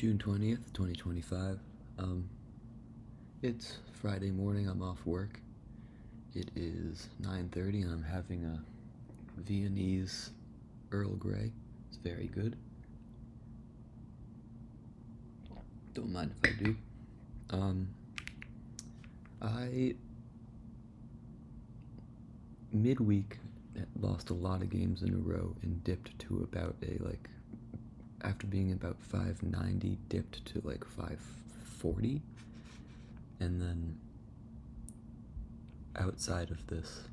June 20th, 2025. It's Friday morning, I'm off work. It is 9:30 and I'm having a Viennese Earl Grey. It's very good. Don't mind if I do. I midweek lost a lot of games in a row and dipped to about after being about 590, dipped to like 540. And then outside of this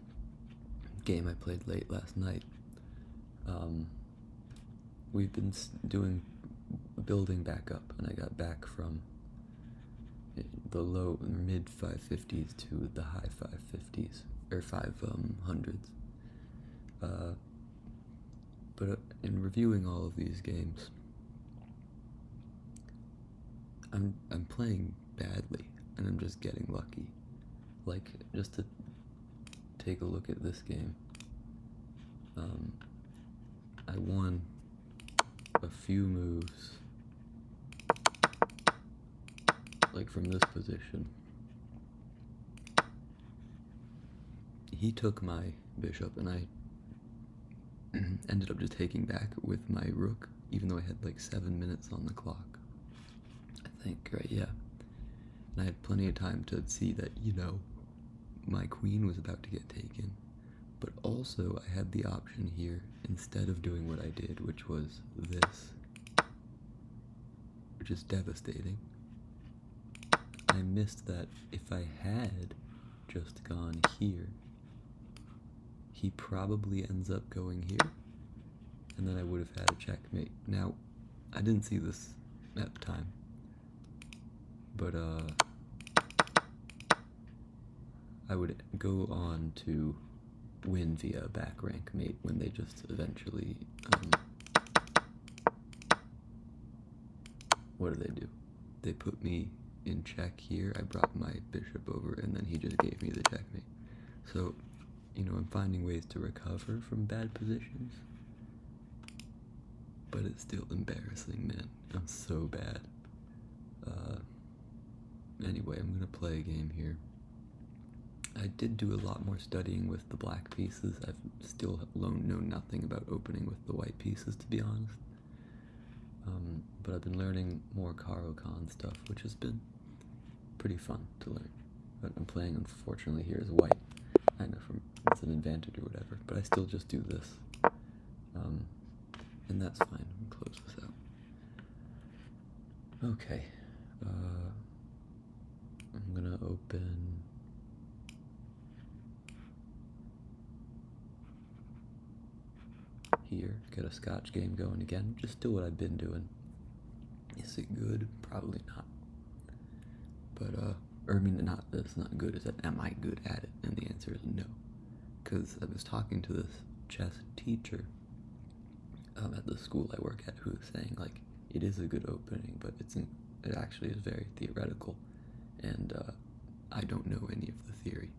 game I played late last night, we've been doing building back up, and I got back from the low mid 550s to the high 550s or 500s. But in reviewing all of these games, I'm playing badly, and I'm just getting lucky. Like, just to take a look at this game, I won a few moves, like from this position. He took my bishop, and I ended up just taking back with my rook, even though I had like 7 minutes on the clock. I think, right, yeah. And I had plenty of time to see that, my queen was about to get taken. But also, I had the option here, instead of doing what I did, which was this, which is devastating. I missed that if I had just gone here, he probably ends up going here, and then I would have had a checkmate. Now, I didn't see this at the time, but I would go on to win via back rank mate when they just eventually, what do? They put me in check here, I brought my bishop over, and then he just gave me the checkmate. So, I'm finding ways to recover from bad positions, but it's still embarrassing, man. I'm so bad. Anyway, I'm gonna play a game here. I did do a lot more studying with the black pieces. I've still know nothing about opening with the white pieces, to be honest. But I've been learning more Caro-Kann stuff, which has been pretty fun to learn. But I'm playing, unfortunately, here as white. I know it's an advantage or whatever, but I still just do this. And that's fine. I'll close this out. Okay. I'm gonna open here, get a Scotch game going again, just do what I've been doing. Is it good? Probably not. But, it's not good, is that, am I good at it? And the answer is no. Because I was talking to this chess teacher at the school I work at, who was saying, like, it is a good opening, but it actually is very theoretical, and I don't know any of the theory.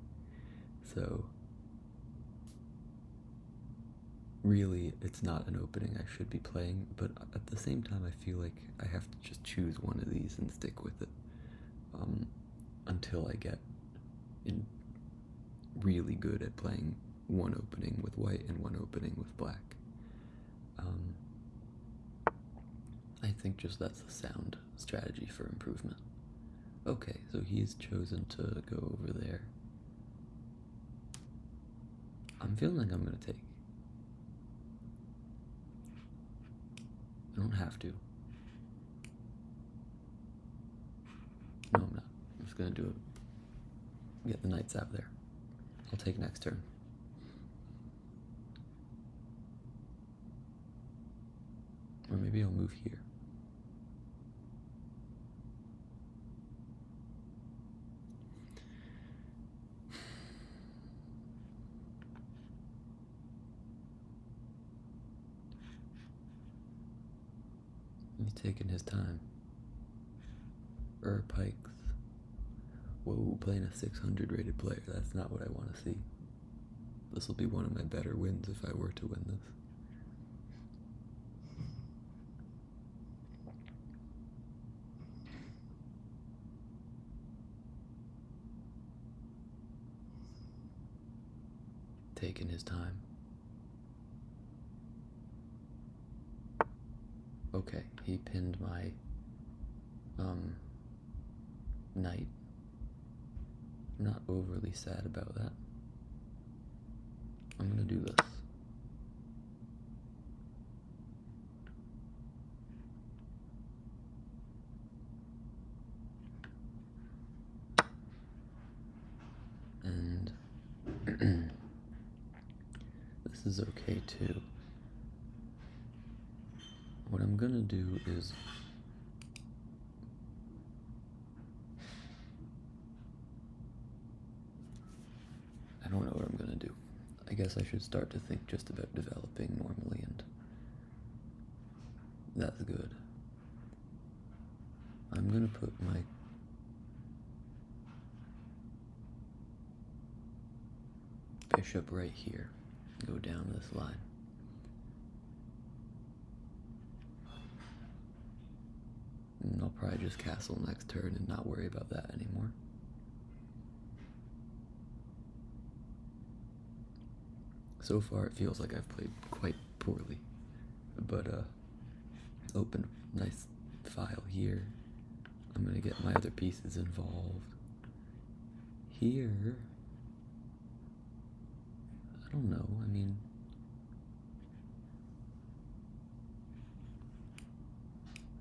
So, really, it's not an opening I should be playing, but at the same time, I feel like I have to just choose one of these and stick with it until I get really good at playing one opening with white and one opening with black. I think just that's a sound strategy for improvement. Okay, so he's chosen to go over there. I'm feeling like I'm gonna take. I don't have to. No, I'm not. I'm just gonna do it. Get the knights out there. I'll take next turn. Or maybe I'll move here. He's taking his time. Pikes. Whoa, playing a 600 rated player. That's not what I want to see. This will be one of my better wins if I were to win this. taking his time. Okay, he pinned my knight. I'm not overly sad about that. I'm gonna do this. And this is okay too. What I'm gonna do is I don't know what I'm gonna do. I guess I should start to think just about developing normally, and that's good. I'm gonna put my bishop right here, go down this line. And I'll probably just castle next turn and not worry about that anymore. So far it feels like I've played quite poorly, but open nice file here. I'm gonna get my other pieces involved. Here, I don't know, I mean,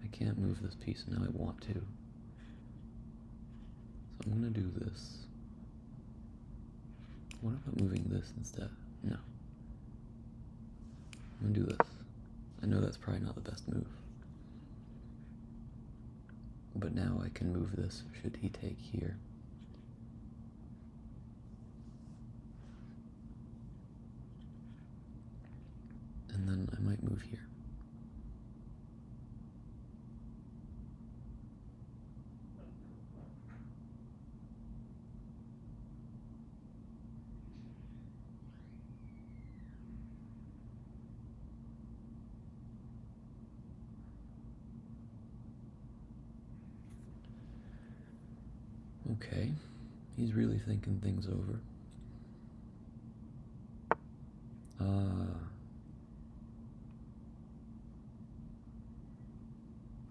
I can't move this piece now I want to. So I'm gonna do this. What about moving this instead? No. I'm gonna do this. I know that's probably not the best move. But now I can move this should he take here. And then I might move here. Okay, he's really thinking things over.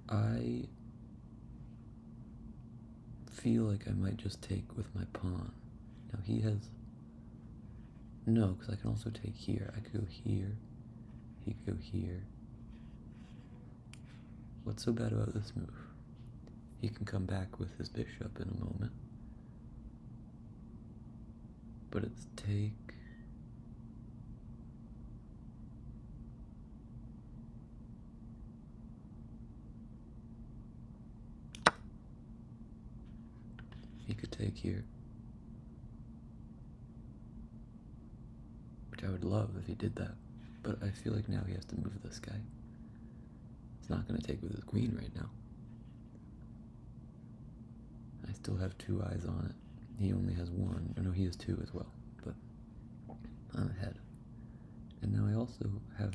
I feel like I might just take with my pawn. Now he has... No, because I can also take here. I could go here. He could go here. What's so bad about this move? He can come back with his bishop in a moment. But it's take... He could take here. Which I would love if he did that. But I feel like now he has to move this guy. He's not going to take with his queen right now. I still have 2 eyes on it. He only has 1. Or no, he has 2 as well. But I'm ahead. And now I also have...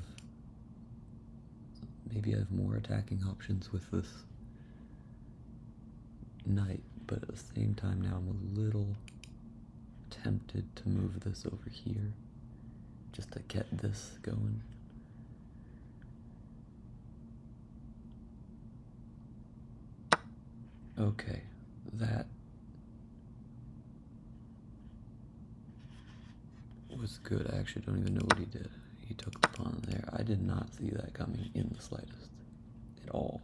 Maybe I have more attacking options with this knight. But at the same time now I'm a little tempted to move this over here. Just to get this going. Okay, that was good. I actually don't even know what he did. He took the pawn there. I did not see that coming in the slightest. At all.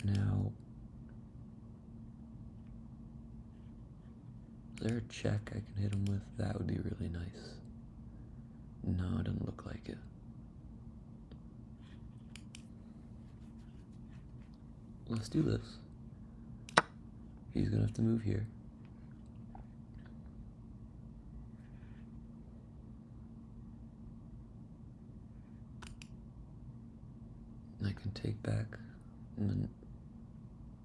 Now, is there a check I can hit him with? That would be really nice. No, it doesn't look like it. Let's do this. He's gonna have to move here. I can take back, and then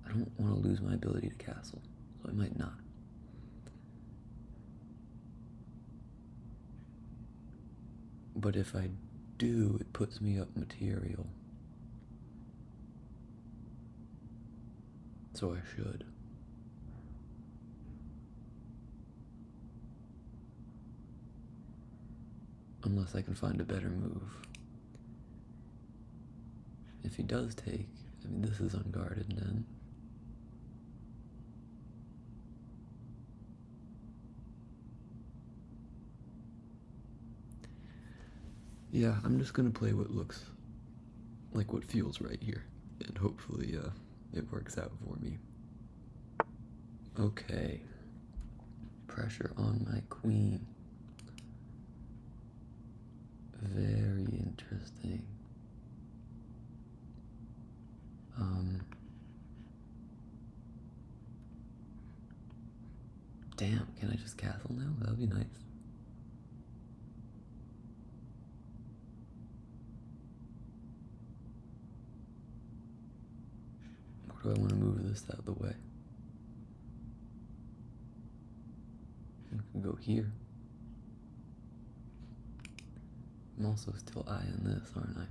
I don't want to lose my ability to castle, so I might not. But if I do, it puts me up material. So I should. Unless I can find a better move. If he does take, I mean, this is unguarded then. Yeah, I'm just gonna play what looks like what feels right here, and hopefully it works out for me. Okay. Pressure on my queen. Very interesting. Damn, can I just castle now? That would be nice. Or do I want to move this out of the way? I can go here. I'm also still eyeing this, aren't I?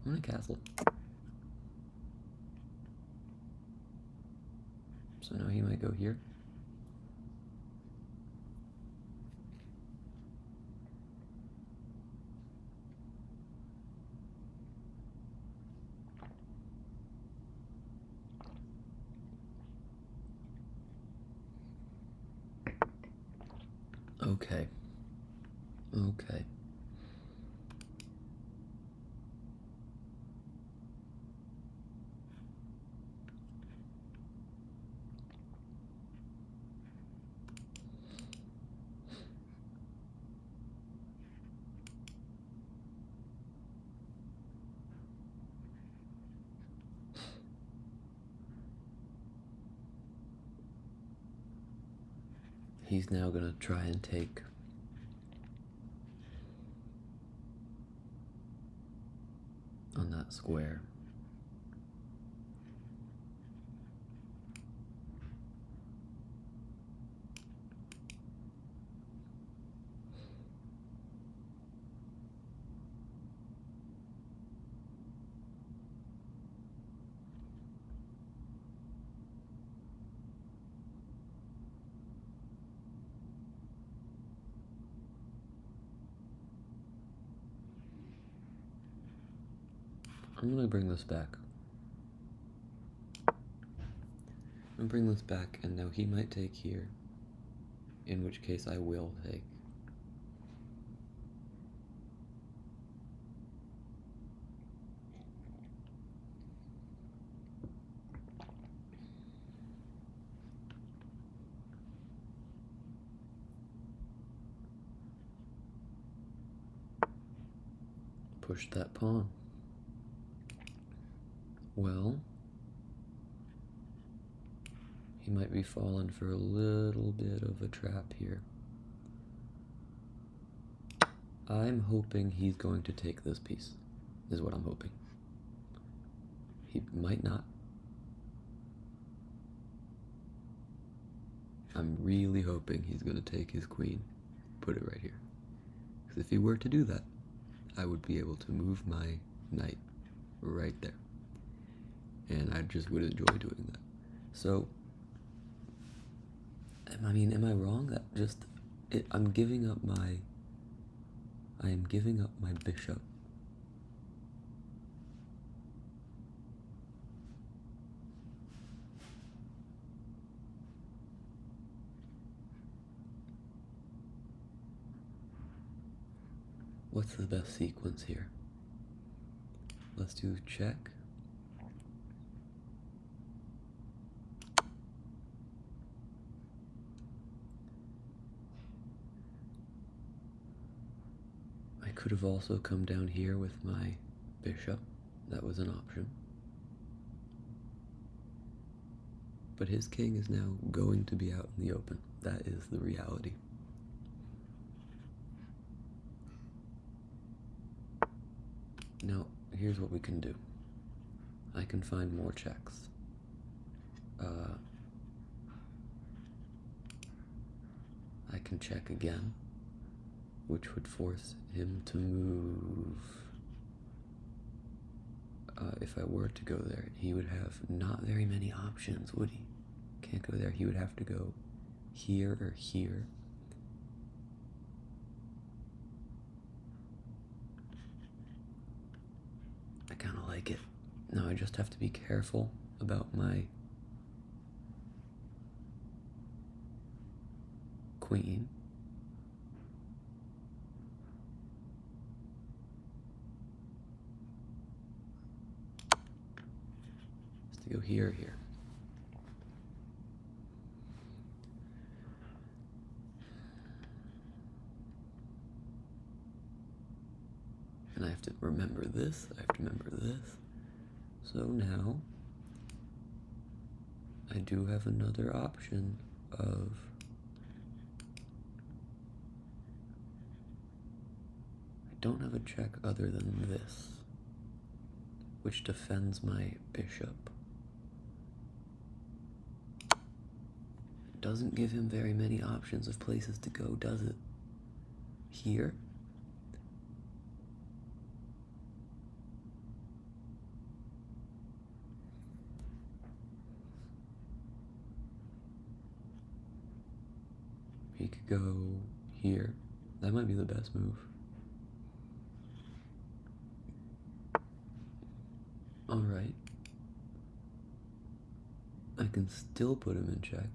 I'm gonna castle. So now he might go here. Okay. Okay. He's now gonna try and take on that square. I'm gonna bring this back. I'm gonna bring this back, and now he might take here, in which case I will take. Push that pawn. Well, he might be falling for a little bit of a trap here. I'm hoping he's going to take this piece, is what I'm hoping. He might not. I'm really hoping he's going to take his queen, put it right here. Because if he were to do that, I would be able to move my knight right there. And I just would enjoy doing that. So, I mean, am I wrong? That just, I am giving up my bishop. What's the best sequence here? Let's do check. I could have also come down here with my bishop. That was an option. But his king is now going to be out in the open. That is the reality. Now, here's what we can do. I can find more checks. I can check again, which would force him to move. If I were to go there, he would have not very many options, would he? can't go there. He would have to go here or here. I kind of like it. Now I just have to be careful about my queen. Has to go here or here. And I have to remember this, I have to remember this. So now, I do have another option of I don't have a check other than this, which defends my bishop. It doesn't give him very many options of places to go, does it? Here? He could go here. That might be the best move. Alright. I can still put him in check.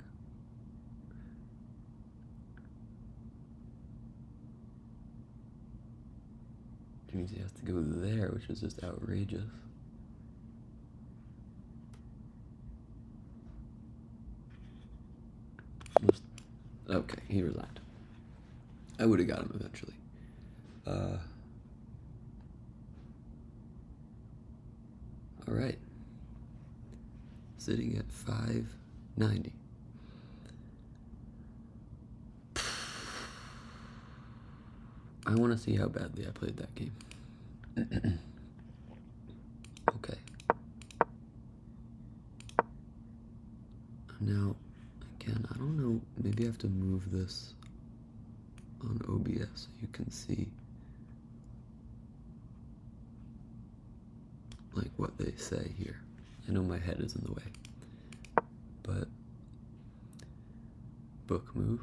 Which means he has to go there, which is just outrageous. Okay, he resigned. I would have got him eventually. Alright. Sitting at 590. I want to see how badly I played that game. Okay. Now, again, I don't know, maybe I have to move this on OBS so you can see like what they say here. I know my head is in the way, but book move.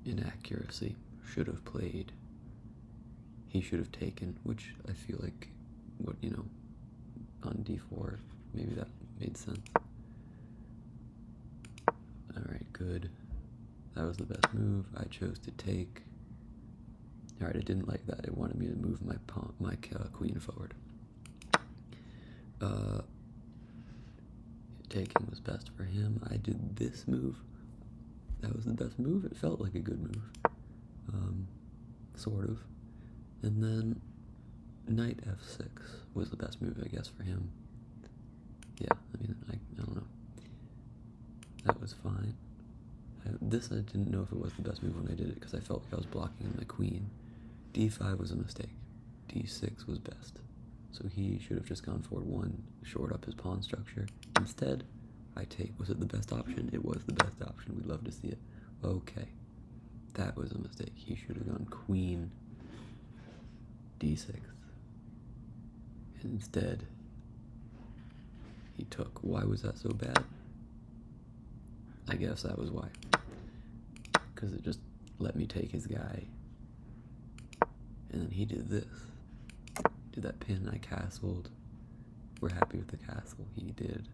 Inaccuracy. Should have played. He should have taken, which I feel like, what, you know, on d4, maybe that made sense. Alright, good. That was the best move. I chose to take. Alright, it didn't like that. It wanted me to move my pawn, my queen forward. Taking was best for him. I did this move. That was the best move. It felt like a good move. Sort of. And then knight f6 was the best move, I guess, for him. Yeah, I mean, I don't know. That was fine. This I didn't know if it was the best move when I did it because I felt like I was blocking my queen. d5 was a mistake. d6 was best. So he should have just gone forward one, shored up his pawn structure. Instead, I take. Was it the best option? It was the best option. We'd love to see it. Okay. That was a mistake. He should have gone queen d6. And instead, he took. Why was that so bad? I guess that was why. Because it just let me take his guy. And then he did this. Did that pin, I castled. We're happy with the castle. He did.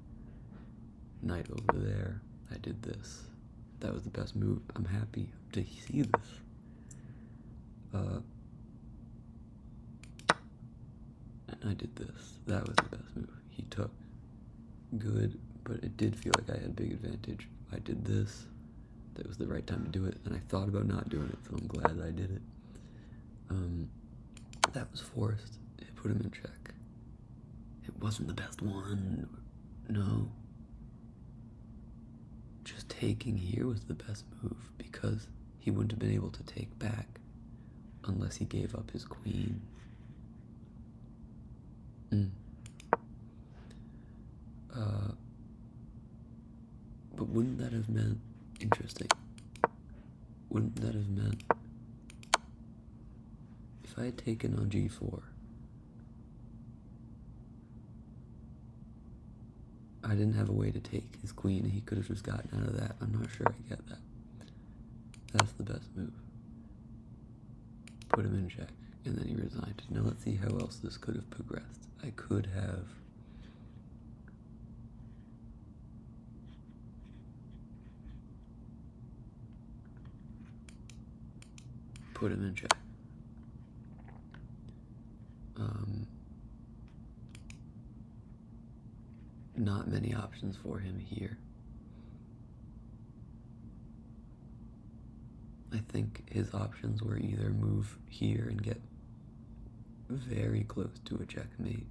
Knight over there. I did this. That was the best move. I'm happy to see this. And I did this. That was the best move. He took. Good, but it did feel like I had a big advantage. I did this. That was the right time to do it, and I thought about not doing it, so I'm glad that I did it. That was forced. It put him in check. It wasn't the best one. No. Just taking here was the best move because he wouldn't have been able to take back unless he gave up his queen. But wouldn't that have meant, interesting, wouldn't that have meant, if I had taken on g4, I didn't have a way to take his queen. He could have just gotten out of that. I'm not sure I get that. That's the best move. Put him in check, and then he resigned. Now let's see how else this could have progressed. I could have... put him in check. Not many options for him here. I think his options were either move here and get very close to a checkmate,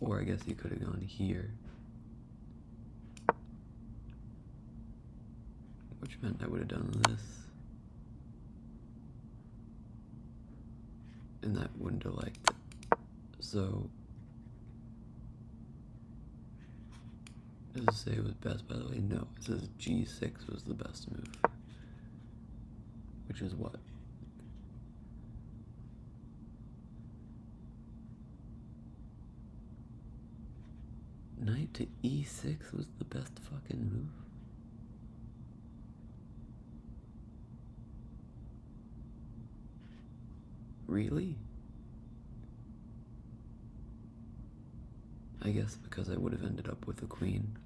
or I guess he could have gone here, which meant I would have done this, and that wouldn't have liked it. So, does it say it was best, by the way? No, it says G6 was the best move, which is what? Knight to E6 was the best fucking move? Really? I guess because I would have ended up with a queen.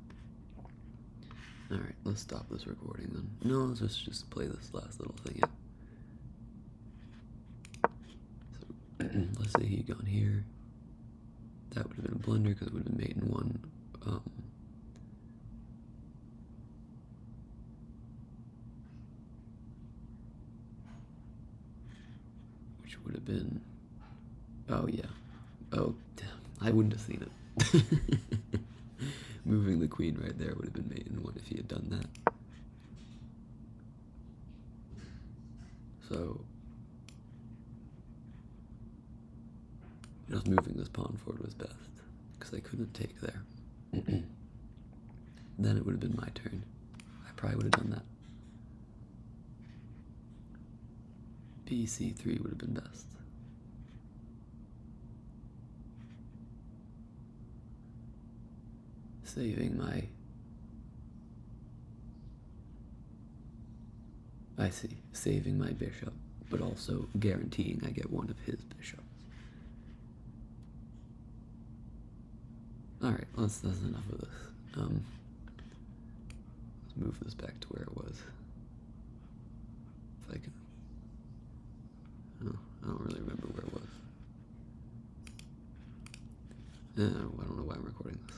Alright, let's stop this recording then. No, let's just play this last little thing out. So, let's say he'd gone here. That would have been a blunder because it would have been mate in one. Which would have been... oh yeah. Oh, damn. I wouldn't have seen it. Moving the queen right there would have been mate in one if he had done that. So, just moving this pawn forward was best, because I couldn't take there. Then it would have been my turn. I probably would have done that. BC3 would have been best. Saving my... I see. Saving my bishop, but also guaranteeing I get one of his bishops. Alright, that's enough of this. Let's move this back to where it was. If I can... oh, I don't really remember where it was. I don't know why I'm recording this.